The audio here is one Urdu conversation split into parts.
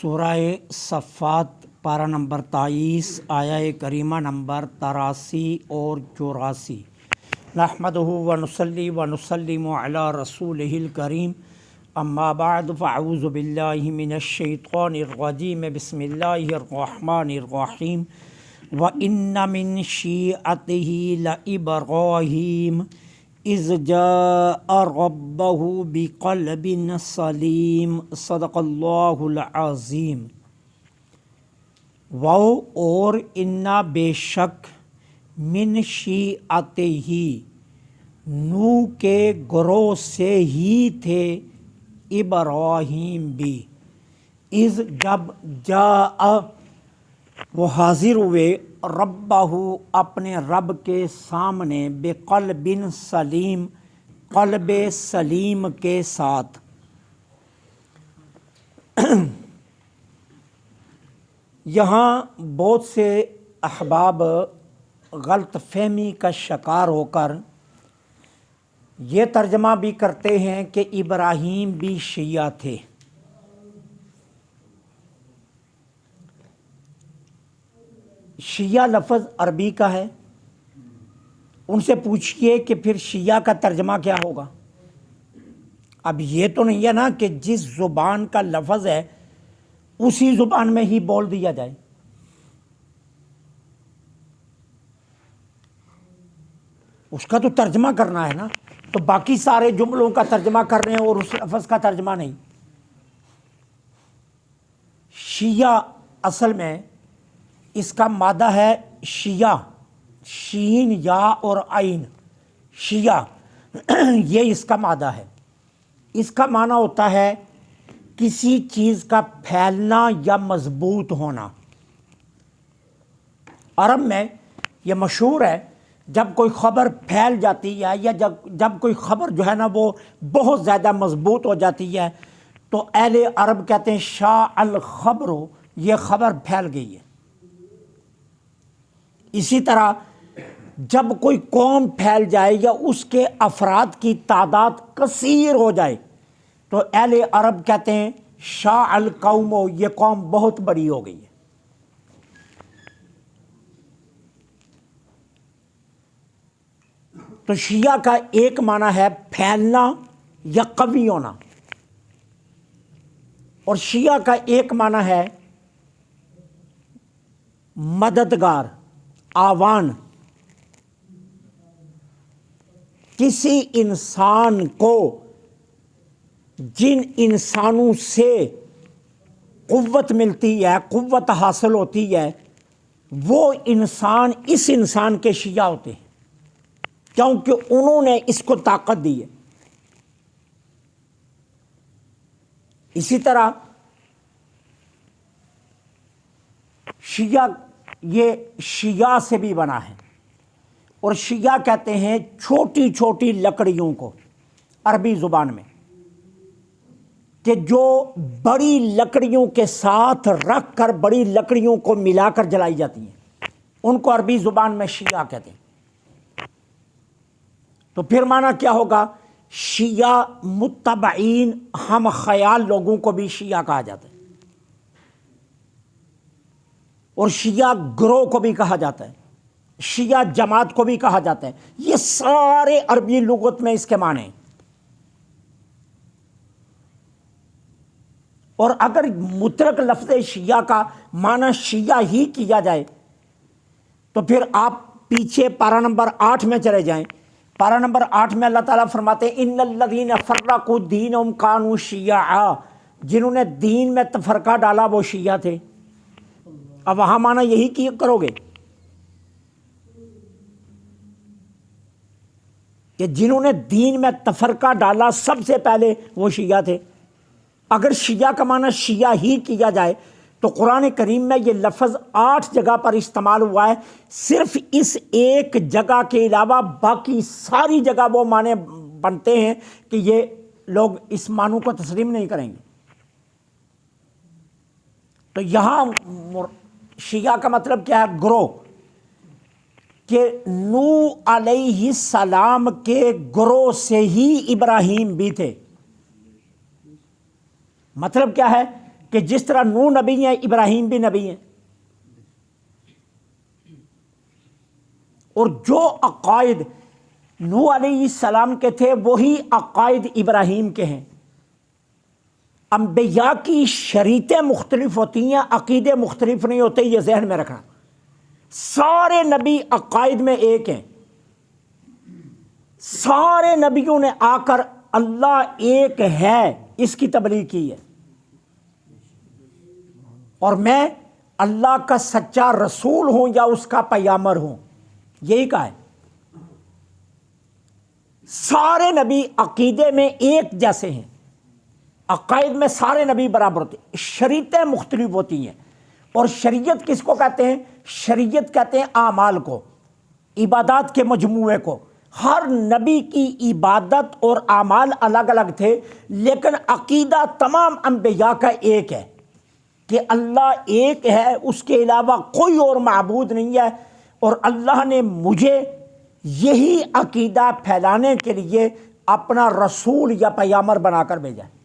سورہ صفات پارہ نمبر 23 آیہ کریمہ نمبر 83 اور 84۔ نحمدہ ونصلی ونسلم علی رسولہ الکریم، اما بعد فاعوذ باللہ من الشیطان الرجیم، بسم اللہ الرحمن الرحیم۔ وَإِنَّ مِن شِيعَتِهِ لَإِبْرَاهِيمَ اِذْ جَاءَ رَبَّهُ بِقَلْبٍ سَلِيمٍ صدق اللہ العظیم۔ اور انا بے شک من شیعتہ نوح کے گروہ سے ہی تھے ابراہیم بھی، اذ جب جاء وہ حاضر ہوئے ربہ اپنے رب کے سامنے بقلب سلیم، قلب سلیم کے ساتھ۔ یہاں بہت سے احباب غلط فہمی کا شکار ہو کر یہ ترجمہ بھی کرتے ہیں کہ ابراہیم بھی شیعہ تھے۔ شیعہ لفظ عربی کا ہے، ان سے پوچھئے کہ پھر شیعہ کا ترجمہ کیا ہوگا۔ اب یہ تو نہیں ہے نا کہ جس زبان کا لفظ ہے اسی زبان میں ہی بول دیا جائے۔ اس کا تو ترجمہ کرنا ہے نا، تو باقی سارے جملوں کا ترجمہ کر رہے ہیں اور اس لفظ کا ترجمہ نہیں۔ شیعہ اصل میں اس کا مادہ ہے شیعہ، شین یا اور عین، شیعہ یہ اس کا مادہ ہے۔ اس کا معنی ہوتا ہے کسی چیز کا پھیلنا یا مضبوط ہونا۔ عرب میں یہ مشہور ہے، جب کوئی خبر پھیل جاتی ہے یا جب کوئی خبر جو ہے نا وہ بہت زیادہ مضبوط ہو جاتی ہے تو اہل عرب کہتے ہیں شاع الخبر، یہ خبر پھیل گئی ہے۔ اسی طرح جب کوئی قوم پھیل جائے یا اس کے افراد کی تعداد کثیر ہو جائے تو اہل عرب کہتے ہیں شاع القوم، یہ قوم بہت بڑی ہو گئی ہے۔ تو شیعہ کا ایک معنی ہے پھیلنا یا قوی ہونا، اور شیعہ کا ایک معنی ہے مددگار، آوان۔ کسی انسان کو جن انسانوں سے قوت ملتی ہے، قوت حاصل ہوتی ہے، وہ انسان اس انسان کے شیعہ ہوتے ہیں کیونکہ انہوں نے اس کو طاقت دی ہے۔ اسی طرح شیعہ یہ شیعہ سے بھی بنا ہے، اور شیعہ کہتے ہیں چھوٹی چھوٹی لکڑیوں کو عربی زبان میں، کہ جو بڑی لکڑیوں کے ساتھ رکھ کر بڑی لکڑیوں کو ملا کر جلائی جاتی ہیں، ان کو عربی زبان میں شیعہ کہتے ہیں۔ تو پھر معنی کیا ہوگا؟ شیعہ متبعین، ہم خیال لوگوں کو بھی شیعہ کہا جاتا ہے، اور شیعہ گروہ کو بھی کہا جاتا ہے، شیعہ جماعت کو بھی کہا جاتا ہے۔ یہ سارے عربی لغت میں اس کے معنی ہیں۔ اور اگر مطلق لفظ شیعہ کا معنی شیعہ ہی کیا جائے تو پھر آپ پیچھے پارہ نمبر 8 میں چلے جائیں۔ پارہ نمبر 8 میں اللہ تعالیٰ فرماتے ہیں ان الذین فرقوا دینہم کانوا شیعا، جنہوں نے دین میں تفرقہ ڈالا وہ شیعہ تھے۔ اب وہاں معنی یہی کی کرو گے کہ جنہوں نے دین میں تفرقہ ڈالا سب سے پہلے وہ شیعہ تھے۔ اگر شیعہ کا معنی شیعہ ہی کیا جائے تو قرآن کریم میں یہ لفظ 8 جگہ پر استعمال ہوا ہے، صرف اس ایک جگہ کے علاوہ باقی ساری جگہ وہ معنی بنتے ہیں کہ یہ لوگ اس معنی کو تسلیم نہیں کریں گے۔ تو یہاں شیعہ کا مطلب کیا ہے؟ گروہ، کہ نوح علیہ السلام کے گروہ سے ہی ابراہیم بھی تھے۔ مطلب کیا ہے کہ جس طرح نوح نبی ہیں ابراہیم بھی نبی ہیں، اور جو عقائد نوح علیہ السلام کے تھے وہی عقائد ابراہیم کے ہیں۔ انبیاء کی شریعتیں مختلف ہوتی ہیں، عقیدے مختلف نہیں ہوتے، یہ ذہن میں رکھنا۔ سارے نبی عقائد میں ایک ہیں، سارے نبیوں نے آ کر اللہ ایک ہے اس کی تبلیغ کی ہے، اور میں اللہ کا سچا رسول ہوں یا اس کا پیامبر ہوں، یہی کہا ہے۔ سارے نبی عقیدے میں ایک جیسے ہیں، عقائد میں سارے نبی برابر ہوتے ہیں، شریعتیں مختلف ہوتی ہیں۔ اور شریعت کس کو کہتے ہیں؟ شریعت کہتے ہیں اعمال کو، عبادات کے مجموعے کو۔ ہر نبی کی عبادت اور اعمال الگ الگ تھے، لیکن عقیدہ تمام انبیاء کا ایک ہے کہ اللہ ایک ہے، اس کے علاوہ کوئی اور معبود نہیں ہے، اور اللہ نے مجھے یہی عقیدہ پھیلانے کے لیے اپنا رسول یا پیامبر بنا کر بھیجا ہے۔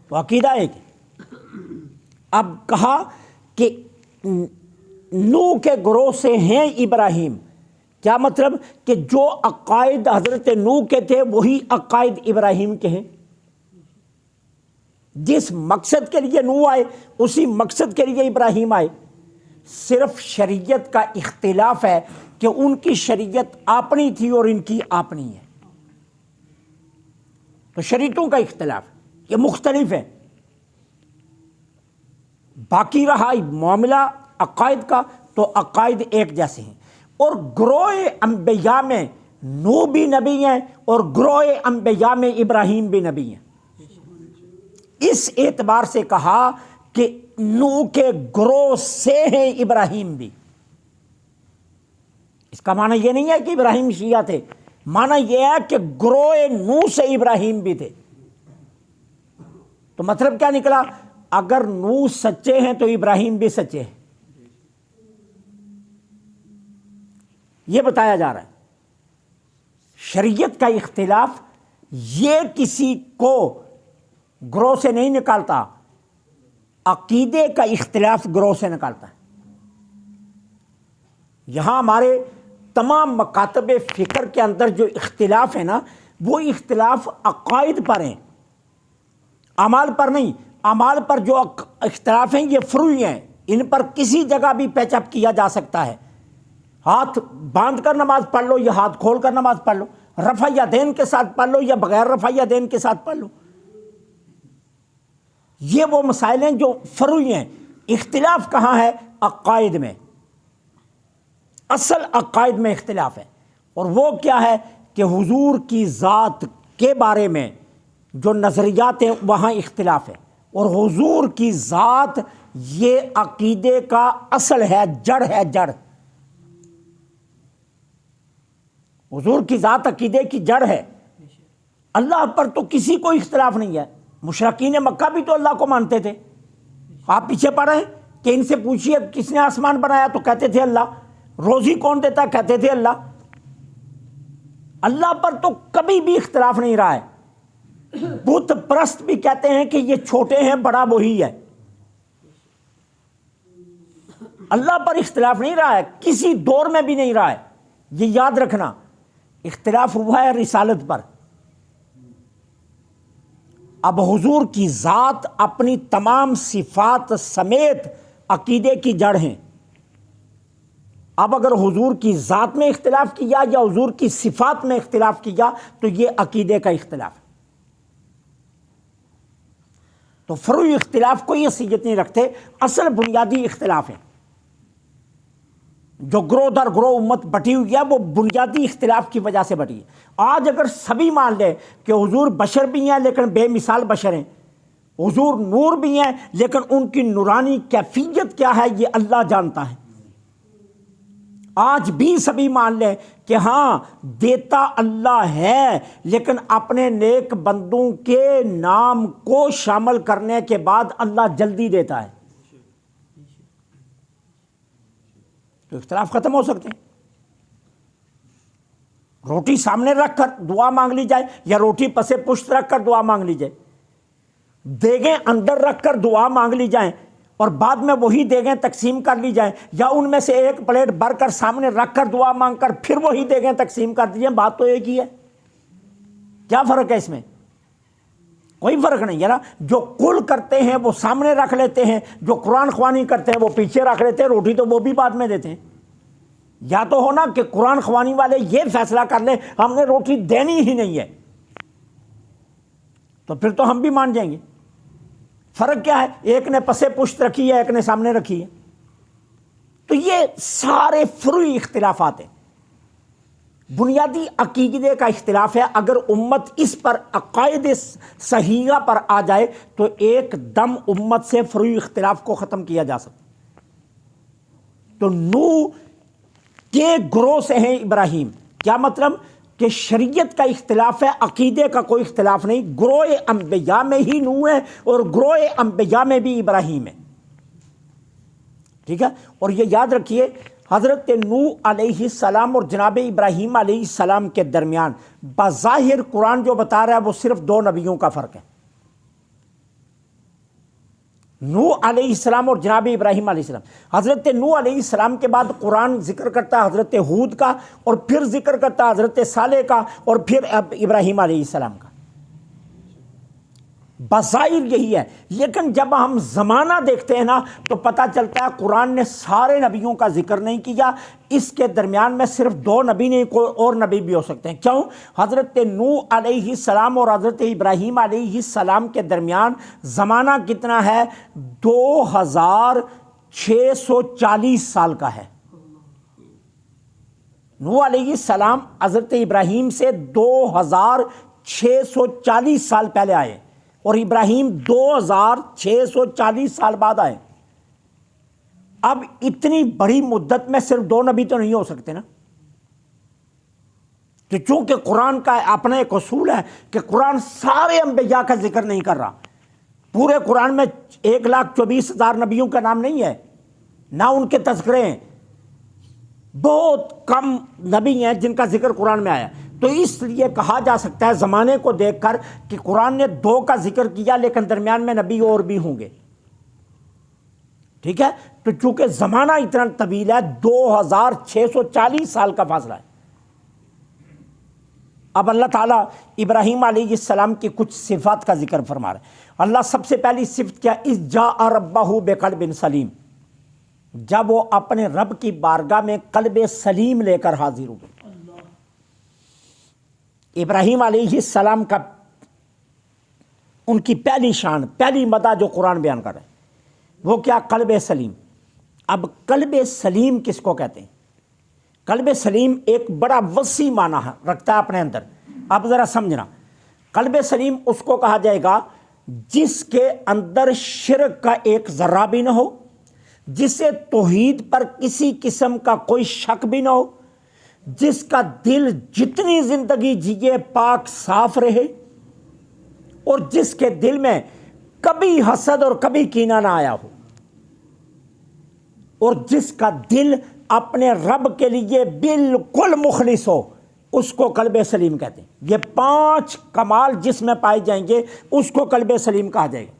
تو عقیدہ ایک ہے۔ اب کہا کہ نوح کے گروہ سے ہیں ابراہیم، کیا مطلب؟ کہ جو عقائد حضرت نوح کے تھے وہی عقائد ابراہیم کے ہیں۔ جس مقصد کے لیے نوح آئے اسی مقصد کے لیے ابراہیم آئے، صرف شریعت کا اختلاف ہے کہ ان کی شریعت اپنی تھی اور ان کی اپنی ہے۔ تو شریعتوں کا اختلاف، یہ مختلف ہے۔ باقی رہا معاملہ عقائد کا، تو عقائد ایک جیسے ہیں۔ اور گروہ انبیاء میں نوح بھی نبی ہیں، اور گروہ انبیاء میں ابراہیم بھی نبی ہیں۔ اس اعتبار سے کہا کہ نوح کے گروہ سے ہیں ابراہیم بھی۔ اس کا معنی یہ نہیں ہے کہ ابراہیم شیعہ تھے، معنی یہ ہے کہ گروہ نوح سے ابراہیم بھی تھے۔ تو مطلب کیا نکلا؟ اگر نوح سچے ہیں تو ابراہیم بھی سچے ہیں، یہ بتایا جا رہا ہے۔ شریعت کا اختلاف یہ کسی کو گروہ سے نہیں نکالتا، عقیدے کا اختلاف گروہ سے نکالتا ہے۔ یہاں ہمارے تمام مکاتب فکر کے اندر جو اختلاف ہے نا، وہ اختلاف عقائد پر ہیں، اعمال پر نہیں۔ اعمال پر جو اختلاف ہیں یہ فروعی ہیں، ان پر کسی جگہ بھی پیچ اپ کیا جا سکتا ہے۔ ہاتھ باندھ کر نماز پڑھ لو یا ہاتھ کھول کر نماز پڑھ لو، رفع یدین کے ساتھ پڑھ لو یا بغیر رفع یدین کے ساتھ پڑھ لو، یہ وہ مسائل ہیں جو فروعی ہیں۔ اختلاف کہاں ہے؟ عقائد میں، اصل عقائد میں اختلاف ہے۔ اور وہ کیا ہے کہ حضور کی ذات کے بارے میں جو نظریات ہیں وہاں اختلاف ہے، اور حضور کی ذات یہ عقیدے کا اصل ہے، جڑ ہے، جڑ۔ حضور کی ذات عقیدے کی جڑ ہے۔ اللہ پر تو کسی کو اختلاف نہیں ہے۔ مشرکین مکہ بھی تو اللہ کو مانتے تھے۔ آپ پیچھے پڑھ رہے ہیں کہ ان سے پوچھیے کس نے آسمان بنایا تو کہتے تھے اللہ، روزی کون دیتا کہتے تھے اللہ۔ اللہ پر تو کبھی بھی اختلاف نہیں رہا ہے۔ بت پرست بھی کہتے ہیں کہ یہ چھوٹے ہیں، بڑا وہی ہے۔ اللہ پر اختلاف نہیں رہا ہے، کسی دور میں بھی نہیں رہا ہے، یہ یاد رکھنا۔ اختلاف ہوا ہے رسالت پر۔ اب حضور کی ذات اپنی تمام صفات سمیت عقیدے کی جڑ ہیں۔ اب اگر حضور کی ذات میں اختلاف کیا یا حضور کی صفات میں اختلاف کیا تو یہ عقیدے کا اختلاف ہے۔ تو فروعی اختلاف کوئی حیثیت نہیں رکھتے، اصل بنیادی اختلاف ہے۔ جو گروہ در گروہ امت بٹی ہوئی ہے وہ بنیادی اختلاف کی وجہ سے بٹی ہے۔ آج اگر سبھی مان لیں کہ حضور بشر بھی ہیں لیکن بے مثال بشر ہیں، حضور نور بھی ہیں لیکن ان کی نورانی کیفیت کیا ہے یہ اللہ جانتا ہے، آج بھی سبھی مان لیں کہ ہاں دیتا اللہ ہے لیکن اپنے نیک بندوں کے نام کو شامل کرنے کے بعد اللہ جلدی دیتا ہے، تو اختلاف ختم ہو سکتے ہیں۔ روٹی سامنے رکھ کر دعا مانگ لی جائے یا روٹی پسے پشت رکھ کر دعا مانگ لی جائے، دیگیں اندر رکھ کر دعا مانگ لی جائیں اور بعد میں وہی دیگیں تقسیم کر لی جائیں، یا ان میں سے ایک پلیٹ بھر کر سامنے رکھ کر دعا مانگ کر پھر وہی دیگیں تقسیم کر دی جائیں، بات تو ایک ہی ہے۔ کیا فرق ہے اس میں؟ کوئی فرق نہیں ہے نا۔ جو کل کرتے ہیں وہ سامنے رکھ لیتے ہیں، جو قرآن خوانی کرتے ہیں وہ پیچھے رکھ لیتے ہیں، روٹی تو وہ بھی بعد میں دیتے ہیں۔ یا تو ہونا کہ قرآن خوانی والے یہ فیصلہ کر لیں ہم نے روٹی دینی ہی نہیں ہے، تو پھر تو ہم بھی مان جائیں گے۔ فرق کیا ہے؟ ایک نے پسے پشت رکھی ہے، ایک نے سامنے رکھی ہے۔ تو یہ سارے فروعی اختلافات ہیں، بنیادی عقیدے کا اختلاف ہے۔ اگر امت اس پر عقائد صحیحہ پر آ جائے تو ایک دم امت سے فروعی اختلاف کو ختم کیا جا سکتا۔ تو نوح کے گروہ سے ہیں ابراہیم، کیا مطلب؟ کہ شریعت کا اختلاف ہے، عقیدے کا کوئی اختلاف نہیں۔ گروہ انبیاء میں ہی نوح ہے اور گروہ انبیاء میں بھی ابراہیم ہے، ٹھیک ہے۔ اور یہ یاد رکھیے حضرت نوح علیہ السلام اور جناب ابراہیم علیہ السلام کے درمیان بظاہر قرآن جو بتا رہا ہے وہ صرف دو نبیوں کا فرق ہے، نوح علیہ السلام اور جناب ابراہیم علیہ السلام۔ حضرت نوح علیہ السلام کے بعد قرآن ذکر کرتا ہے حضرت ہود کا، اور پھر ذکر کرتا ہے حضرت صالح کا، اور پھر ابراہیم علیہ السلام کا۔ بظاہر یہی ہے، لیکن جب ہم زمانہ دیکھتے ہیں نا تو پتہ چلتا ہے قرآن نے سارے نبیوں کا ذکر نہیں کیا، اس کے درمیان میں صرف دو نبی نہیں، کوئی اور نبی بھی ہو سکتے ہیں۔ کیوں؟ حضرت نوح علیہ السلام اور حضرت ابراہیم علیہ السلام کے درمیان زمانہ کتنا ہے؟ 2640 سال کا ہے۔ نوح علیہ السلام حضرت ابراہیم سے 2640 سال پہلے آئے، اور ابراہیم 2640 سال بعد آئے۔ اب اتنی بڑی مدت میں صرف دو نبی تو نہیں ہو سکتے نا۔ تو چونکہ قرآن کا اپنا ایک اصول ہے کہ قرآن سارے انبیاء کا ذکر نہیں کر رہا، پورے قرآن میں 1,24,000 نبیوں کا نام نہیں ہے، نہ ان کے تذکرے ہیں، بہت کم نبی ہیں جن کا ذکر قرآن میں آیا۔ تو اس لیے کہا جا سکتا ہے زمانے کو دیکھ کر کہ قرآن نے دو کا ذکر کیا لیکن درمیان میں نبی اور بھی ہوں گے، ٹھیک ہے۔ تو چونکہ زمانہ اتنا طویل ہے، 2640 سال کا فاصلہ ہے۔ اب اللہ تعالیٰ ابراہیم علیہ السلام کی کچھ صفات کا ذکر فرما رہے ہیں۔ اللہ سب سے پہلی صفت کیا؟ اذ جاء ربہ بقلب سلیم، جب وہ اپنے رب کی بارگاہ میں قلب سلیم لے کر حاضر ہوئے۔ ابراہیم علیہ السلام کا ان کی پہلی شان، پہلی مدح جو قرآن بیان کر رہے ہیں وہ کیا؟ قلب سلیم۔ اب قلب سلیم کس کو کہتے ہیں؟ قلب سلیم ایک بڑا وسیع معنی رکھتا ہے اپنے اندر۔ اب ذرا سمجھنا، قلب سلیم اس کو کہا جائے گا جس کے اندر شرک کا ایک ذرہ بھی نہ ہو، جسے توحید پر کسی قسم کا کوئی شک بھی نہ ہو، جس کا دل جتنی زندگی جیے پاک صاف رہے، اور جس کے دل میں کبھی حسد اور کبھی کینہ نہ آیا ہو، اور جس کا دل اپنے رب کے لیے بالکل مخلص ہو، اس کو قلب سلیم کہتے ہیں۔ یہ 5 کمال جس میں پائے جائیں گے اس کو قلب سلیم کہا جائے گا۔